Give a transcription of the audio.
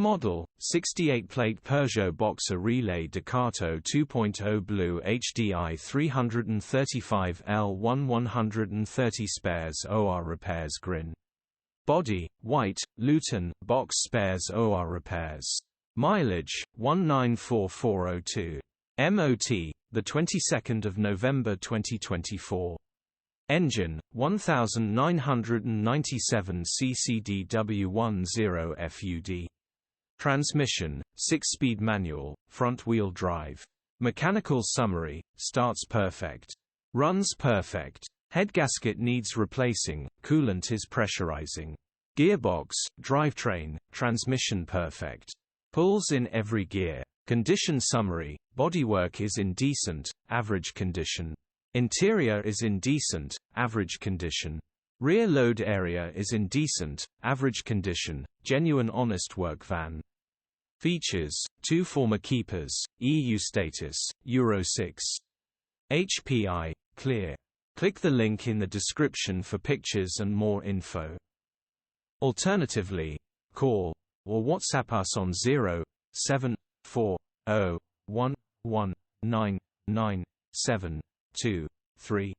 Model, 68-plate Peugeot Boxer Relay DUCATO 2.0 BlueHDi 335L 130 spares OR repairs Grin. Body, white, Luton, box spares OR repairs. Mileage, 194402. MOT, the 22nd of November 2024. Engine, 1997 CCDW10 FUD. Transmission, 6-speed manual, front-wheel drive. Mechanical summary, starts perfect. Runs perfect. Headgasket needs replacing, coolant is pressurising. Gearbox, drivetrain, transmission perfect. Pulls in every gear. Condition summary, bodywork is in decent, average condition. Interior is in decent, average condition. Rear load area is in decent, average condition, genuine honest work van. Features, 2 former keepers, EU status, Euro 6. HPI, clear. Click the link in the description for pictures and more info. Alternatively, call or WhatsApp us on 07401199723.